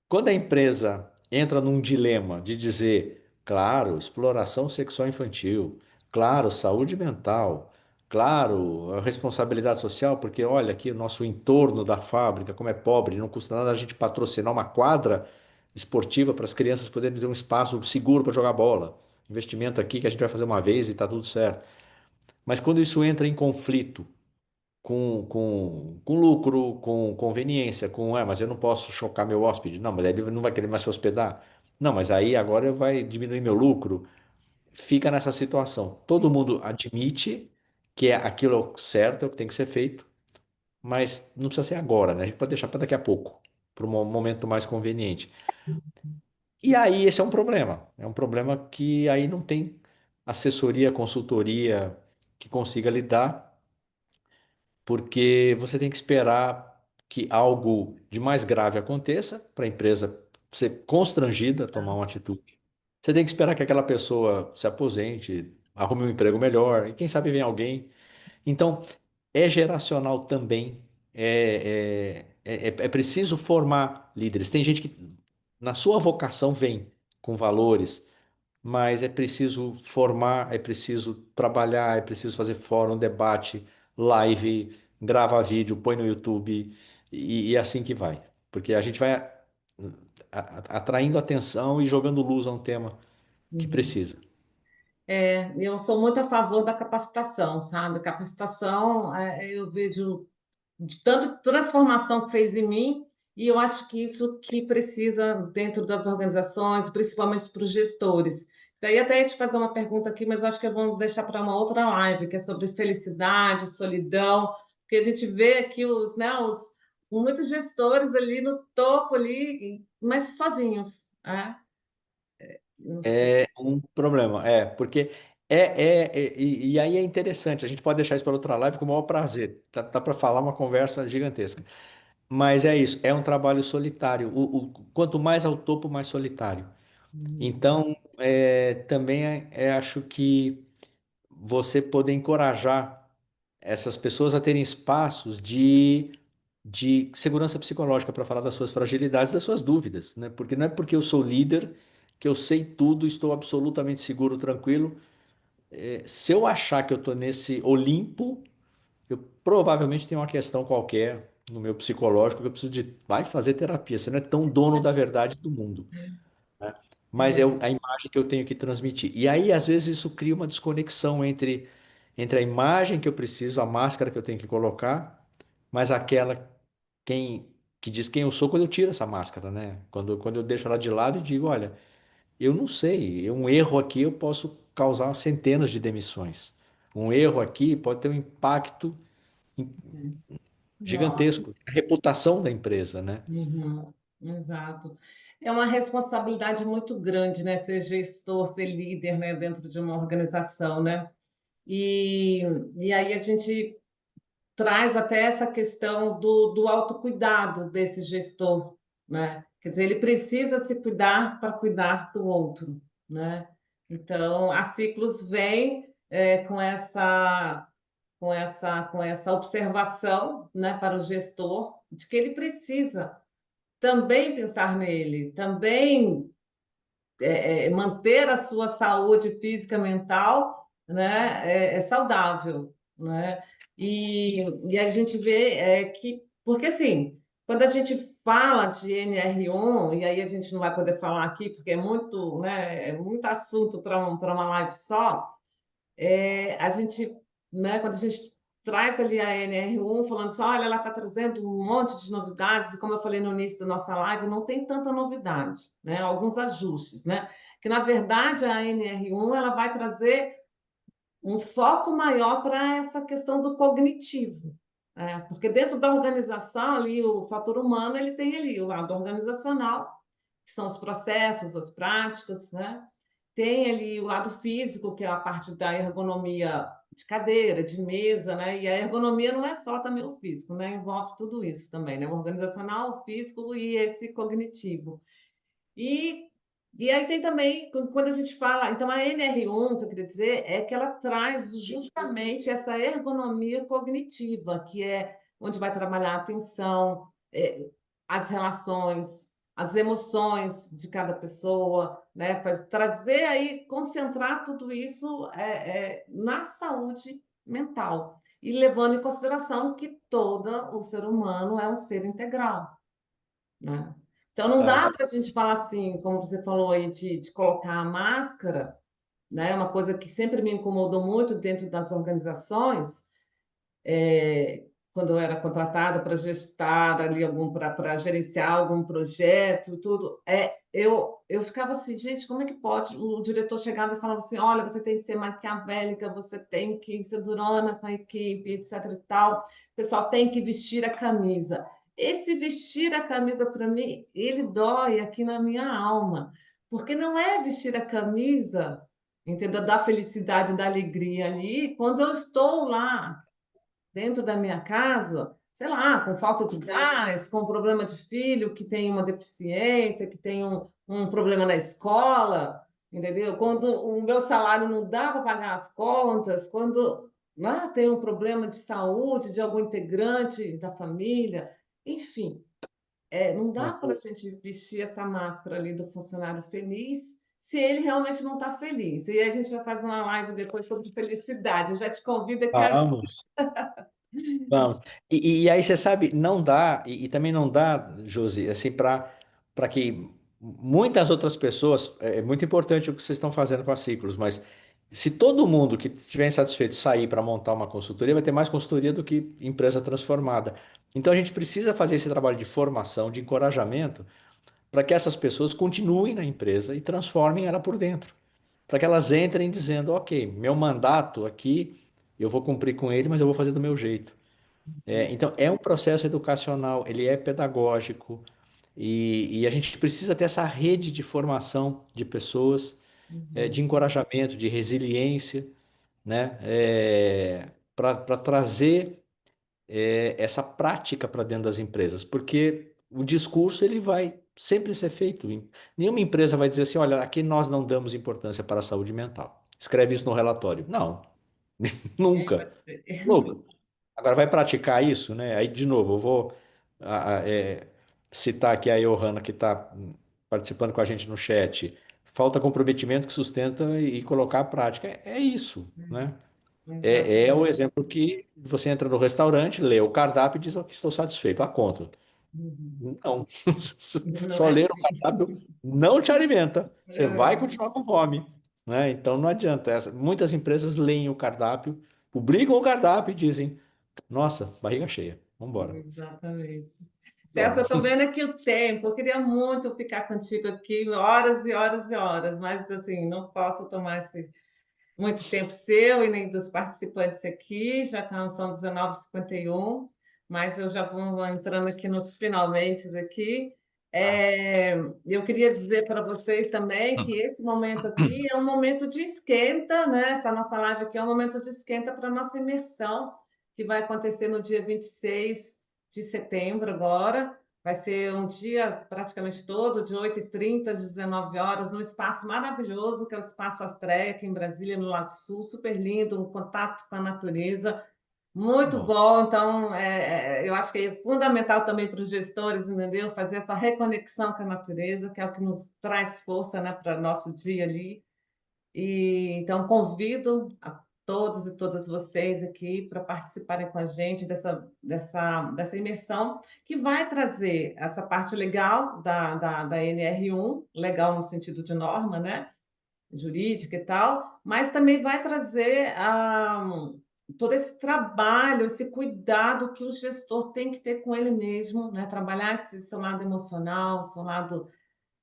Quando a empresa entra num dilema de dizer, claro, exploração sexual infantil, claro, saúde mental, claro, a responsabilidade social, porque olha aqui o nosso entorno da fábrica, como é pobre, não custa nada a gente patrocinar uma quadra esportiva para as crianças poderem ter um espaço seguro para jogar bola. Investimento aqui que a gente vai fazer uma vez e está tudo certo. Mas quando isso entra em conflito com lucro, com conveniência, mas eu não posso chocar meu hóspede. Não, mas aí ele não vai querer mais se hospedar. Não, mas aí agora vai diminuir meu lucro. Fica nessa situação. Todo mundo admite que aquilo é o certo, é o que tem que ser feito, mas não precisa ser agora, né? A gente pode deixar para daqui a pouco, para um momento mais conveniente. E aí esse é um problema. É um problema que aí não tem assessoria, consultoria que consiga lidar, porque você tem que esperar que algo de mais grave aconteça para a empresa ser constrangida a tomar uma atitude. Você tem que esperar que aquela pessoa se aposente, arrume um emprego melhor, e quem sabe vem alguém. Então, é geracional também. É preciso formar líderes. Tem gente que, na sua vocação, vem com valores, mas é preciso formar, é preciso trabalhar, é preciso fazer fórum, debate, live, grava vídeo, põe no YouTube e assim que vai. Porque a gente vai. atraindo atenção e jogando luz a um tema que Uhum. precisa. Eu sou muito a favor da capacitação, sabe? Capacitação, eu vejo de tanta transformação que fez em mim, e eu acho que isso que precisa dentro das organizações, principalmente para os gestores. Daí até ia te fazer uma pergunta aqui, mas acho que eu vou deixar para uma outra live, que é sobre felicidade, solidão, porque a gente vê aqui muitos gestores ali no topo ali, mas sozinhos, né? Não sei. É um problema, porque e aí é interessante, a gente pode deixar isso para outra live com o maior prazer, tá para falar uma conversa gigantesca. Mas é isso, é um trabalho solitário. Quanto mais ao topo, mais solitário. Uhum. Então, também acho que você poder encorajar essas pessoas a terem espaços de segurança psicológica para falar das suas fragilidades, das suas dúvidas, né? Porque não é porque eu sou líder que eu sei tudo, estou absolutamente seguro, tranquilo. Se eu achar que eu estou nesse Olimpo, eu provavelmente tenho uma questão qualquer no meu psicológico que eu preciso de vai fazer terapia. Você não é tão dono da verdade do mundo, né? Mas é É. a imagem que eu tenho que transmitir. E aí, às vezes, isso cria uma desconexão entre a imagem que eu preciso, a máscara que eu tenho que colocar, mas aquela quem que diz quem eu sou quando eu tiro essa máscara, né? Quando eu deixo ela de lado e digo, olha, eu não sei, um erro aqui eu posso causar centenas de demissões. Um erro aqui pode ter um impacto Nossa. gigantesco, a reputação da empresa, né? Uhum, exato. É uma responsabilidade muito grande, né? Ser gestor, ser líder, né? Dentro de uma organização, né? E, e aí a gente traz até essa questão do autocuidado desse gestor, né? Quer dizer, ele precisa se cuidar para cuidar do outro, né? Então, a Ciclos vem com essa observação, né, para o gestor de que ele precisa também pensar nele, também manter a sua saúde física, mental, né, saudável, né? E a gente vê que, porque assim, quando a gente fala de NR1, e aí a gente não vai poder falar aqui, porque é muito assunto para uma live só, a gente, né, quando a gente traz ali a NR1, falando assim, olha, ela está trazendo um monte de novidades, e como eu falei no início da nossa live, não tem tanta novidade, né? Alguns ajustes, né? Que, na verdade, a NR1 ela vai trazer um foco maior para essa questão do cognitivo, né? Porque dentro da organização, ali, o fator humano, ele tem ali o lado organizacional, que são os processos, as práticas, né? Tem ali o lado físico, que é a parte da ergonomia de cadeira, de mesa, né? E a ergonomia não é só também o físico, né? Envolve tudo isso também, né? O organizacional, o físico e esse cognitivo. E, e aí tem também, quando a gente fala, então a NR1, que eu queria dizer, é que ela traz justamente essa ergonomia cognitiva, que é onde vai trabalhar a atenção, as relações, as emoções de cada pessoa, né? Trazer aí, concentrar tudo isso na saúde mental. E levando em consideração que todo o ser humano é um ser integral, né? Então, não dá Certo. para a gente falar assim, como você falou aí, de colocar a máscara, né? Uma coisa que sempre me incomodou muito dentro das organizações, quando eu era contratada para gestar ali para gerenciar algum projeto, tudo, eu ficava assim, gente, como é que pode? O diretor chegava e falava assim, olha, você tem que ser maquiavélica, você tem que ser durona com a equipe, etc e tal, o pessoal tem que vestir a camisa. Esse vestir a camisa, para mim, ele dói aqui na minha alma, porque não é vestir a camisa, entendeu? Da felicidade, da alegria ali, quando eu estou lá dentro da minha casa, sei lá, com falta de gás, com problema de filho que tem uma deficiência, que tem um problema na escola, entendeu? Quando o meu salário não dá para pagar as contas, quando lá tem um problema de saúde de algum integrante da família, enfim, não dá Não. para a gente vestir essa máscara ali do funcionário feliz se ele realmente não está feliz. E aí a gente vai fazer uma live depois sobre felicidade. Eu já te convido aqui agora. Vamos. Vamos. E aí você sabe, não dá, e também não dá, Josi, assim, para que. muitas outras pessoas, é muito importante o que vocês estão fazendo com a Ciclos, mas se todo mundo que estiver insatisfeito sair para montar uma consultoria, vai ter mais consultoria do que empresa transformada. Então a gente precisa fazer esse trabalho de formação, de encorajamento, para que essas pessoas continuem na empresa e transformem ela por dentro. Para que elas entrem dizendo, ok, meu mandato aqui, eu vou cumprir com ele, mas eu vou fazer do meu jeito. Então, é um processo educacional, ele é pedagógico e a gente precisa ter essa rede de formação de pessoas, de Uhum, encorajamento, de resiliência, né? Para trazer essa prática para dentro das empresas, porque o discurso ele vai sempre ser feito. Nenhuma empresa vai dizer assim, olha, aqui nós não damos importância para a saúde mental. Escreve isso no relatório. Não, ninguém vai nunca. dizer. Nunca. Agora vai praticar isso, né? Aí, de novo, eu vou citar aqui a Johanna, que está participando com a gente no chat. Falta comprometimento que sustenta e colocar a prática. É isso, né? É o Exatamente. exemplo que você entra no restaurante, lê o cardápio e diz, ok, estou satisfeito, a conta. Uhum. Não. Não Só é ler o assim. cardápio não te alimenta. Você vai É. continuar com fome, né? Então não adianta. Muitas empresas leem o cardápio, publicam o cardápio e dizem, nossa, barriga cheia, vamos embora. Exatamente. Celso, eu Bom, estou vendo aqui o tempo. Eu queria muito ficar contigo aqui horas e horas e horas, mas assim, não posso tomar muito tempo seu e nem dos participantes aqui. São 19h51, mas eu já vou entrando aqui nos finalmente aqui. É, eu queria dizer para vocês também que esse momento aqui é um momento de esquenta, né? Essa nossa live aqui é um momento de esquenta para a nossa imersão, que vai acontecer no dia 26 de setembro agora. Vai ser um dia praticamente todo, de 8h30 às 19 horas, num espaço maravilhoso, que é o Espaço Astreia, aqui em Brasília, no Lago Sul, super lindo, um contato com a natureza, muito bom. bom. Então, eu acho que é fundamental também para os gestores, entendeu? Fazer essa reconexão com a natureza, que é o que nos traz força, né, para o nosso dia ali. E então convido a todos e todas vocês aqui para participarem com a gente dessa imersão, que vai trazer essa parte legal da NR1, legal no sentido de norma, né? Jurídica e tal, mas também vai trazer todo esse trabalho, esse cuidado que o gestor tem que ter com ele mesmo, né? Trabalhar esse seu lado emocional, seu lado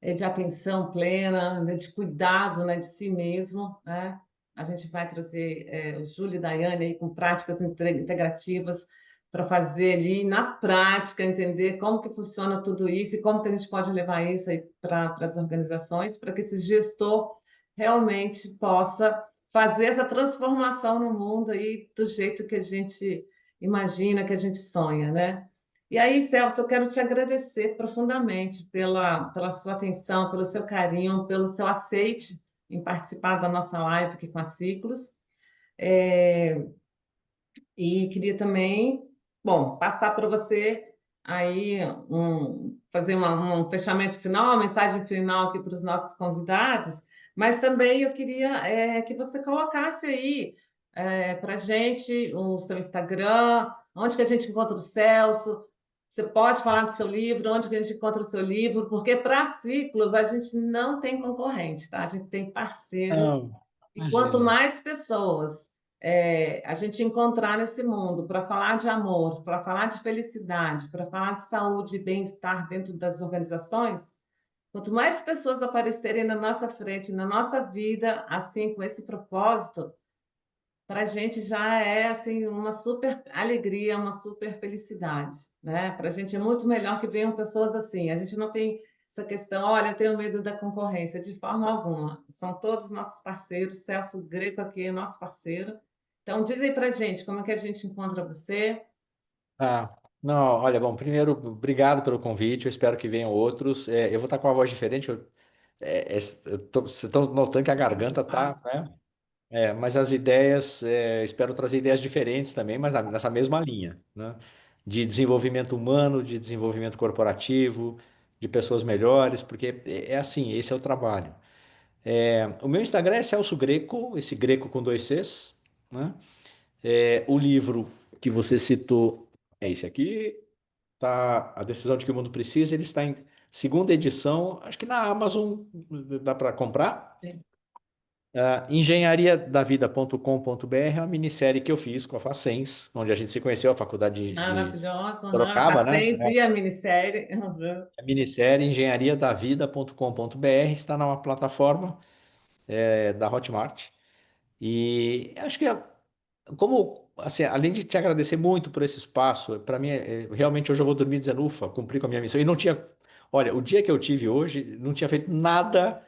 de atenção plena, né, de cuidado, né, de si mesmo, né? A gente vai trazer o Júlio e Daiane aí com práticas integrativas para fazer ali na prática, entender como que funciona tudo isso e como que a gente pode levar isso aí para as organizações, para que esse gestor realmente possa fazer essa transformação no mundo aí do jeito que a gente imagina, que a gente sonha, né? E aí, Celso, eu quero te agradecer profundamente pela sua atenção, pelo seu carinho, pelo seu aceite em participar da nossa live aqui com a Ciclos. É, e queria também, bom, passar para você aí fazer um fechamento final, uma mensagem final aqui para os nossos convidados, mas também eu queria que você colocasse aí para a gente o seu Instagram, onde que a gente encontra o Celso. Você pode falar do seu livro, onde que a gente encontra o seu livro, porque para ciclos a gente não tem concorrente, tá? A gente tem parceiros Não, e quanto imagina. mais pessoas a gente encontrar nesse mundo para falar de amor, para falar de felicidade, para falar de saúde e bem-estar dentro das organizações, quanto mais pessoas aparecerem na nossa frente, na nossa vida, assim, com esse propósito, para a gente já é assim uma super alegria, uma super felicidade, né? Para a gente é muito melhor que venham pessoas assim. A gente não tem essa questão, olha, eu tenho medo da concorrência, de forma alguma. São todos nossos parceiros. Celso Greco aqui é nosso parceiro. Então, diz aí para a gente como é que a gente encontra você. Ah, não, olha, bom, primeiro, obrigado pelo convite, eu espero que venham outros. Eu vou estar com a voz diferente, vocês estão notando que a Fica à garganta tá, vontade. né? Mas as ideias, espero trazer ideias diferentes também, mas nessa mesma linha, né? De desenvolvimento humano, de desenvolvimento corporativo, de pessoas melhores, porque é assim, esse é o trabalho. O meu Instagram é Celso Greco, esse Greco com dois Cs, né? O livro que você citou é esse aqui, tá? A Decisão de que o Mundo Precisa, ele está Segunda edição, acho que na Amazon dá para comprar. Sim. Engenhariadavida.com.br é uma minissérie que eu fiz com a Facens, onde a gente se conheceu, a faculdade de Maravilhosa, aham. Sorocaba, né? Facens e a minissérie. Aham. A minissérie engenhariadavida.com.br está numa plataforma da Hotmart. E acho que como, assim, além de te agradecer muito por esse espaço, para mim, realmente hoje eu vou dormir dizendo, ufa, cumpri com a minha missão. E não tinha, olha, o dia que eu tive hoje, não tinha feito nada,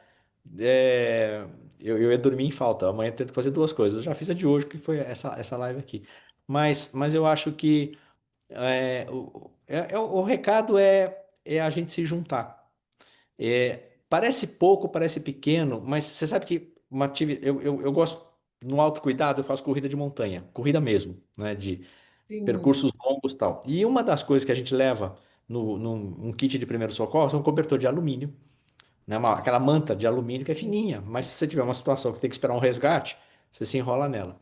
é, eu ia dormir em falta. Amanhã eu tento fazer duas coisas. Eu já fiz a de hoje, que foi essa live aqui. Mas eu acho que o recado é a gente se juntar. Parece pouco, parece pequeno, mas você sabe que eu gosto, no autocuidado, eu faço corrida de montanha, corrida mesmo, né, de Sim. percursos longos e tal. E uma das coisas que a gente leva no, num kit de primeiro socorro é um cobertor de alumínio, né, aquela manta de alumínio que é fininha, mas se você tiver uma situação que você tem que esperar um resgate, você se enrola nela.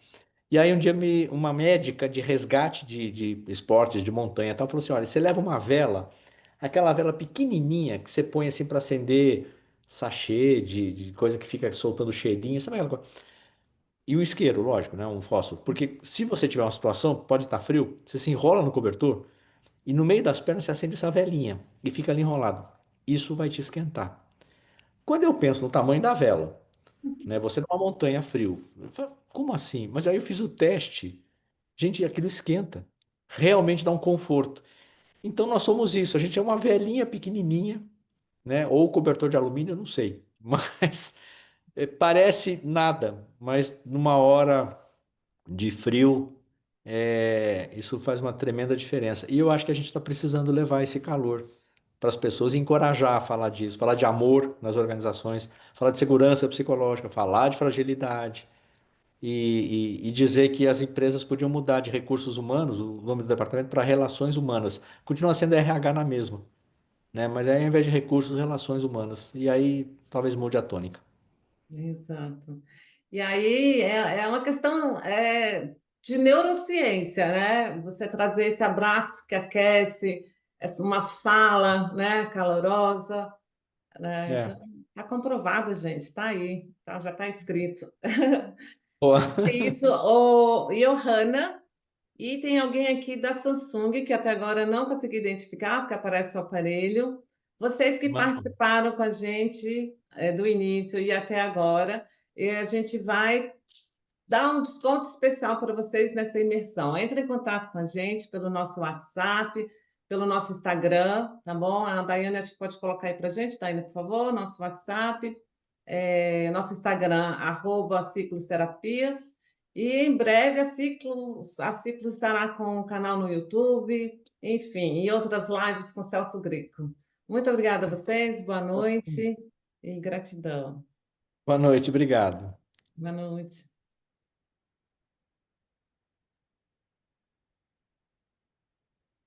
E aí um dia uma médica de resgate de esportes de montanha e tal falou assim, olha, você leva uma vela, aquela vela pequenininha que você põe assim para acender sachê de coisa que fica soltando cheirinho, sabe aquela coisa? E o isqueiro, lógico, né? Um fósforo. Porque se você tiver uma situação, pode estar frio, você se enrola no cobertor e no meio das pernas você acende essa velinha e fica ali enrolado. Isso vai te esquentar. Quando eu penso no tamanho da vela, né? Você numa montanha frio, eu falo, como assim? Mas aí eu fiz o teste. Gente, aquilo esquenta. Realmente dá um conforto. Então nós somos isso. A gente é uma velhinha pequenininha, né? Ou cobertor de alumínio, eu não sei. Mas parece nada. Mas numa hora de frio, isso faz uma tremenda diferença. E eu acho que a gente está precisando levar esse calor para as pessoas e encorajar a falar disso, falar de amor nas organizações, falar de segurança psicológica, falar de fragilidade. E dizer que as empresas podiam mudar de recursos humanos, o nome do departamento, para relações humanas. Continua sendo RH na mesma, né? Mas aí, ao invés de recursos, relações humanas. E aí talvez mude a tônica. Exato. E aí é uma questão de neurociência, né? Você trazer esse abraço que aquece, uma fala, né, calorosa, né? É. Então, está comprovado, gente, está aí, tá, já está escrito. Pô, É isso, o Johanna, e tem alguém aqui da Samsung que até agora eu não consegui identificar, porque aparece o aparelho. Vocês que mano, participaram com a gente do início e até agora, e a gente vai dar um desconto especial para vocês nessa imersão. Entre em contato com a gente pelo nosso WhatsApp, pelo nosso Instagram, tá bom? A Daiane acho que pode colocar aí para a gente, Daiane, por favor, nosso WhatsApp, nosso Instagram, Ciclos Terapias. E em breve a Ciclos estará com um canal no YouTube, enfim, e outras lives com Celso Greco. Muito obrigada a vocês, boa noite e gratidão. boa noite, obrigado. Boa noite.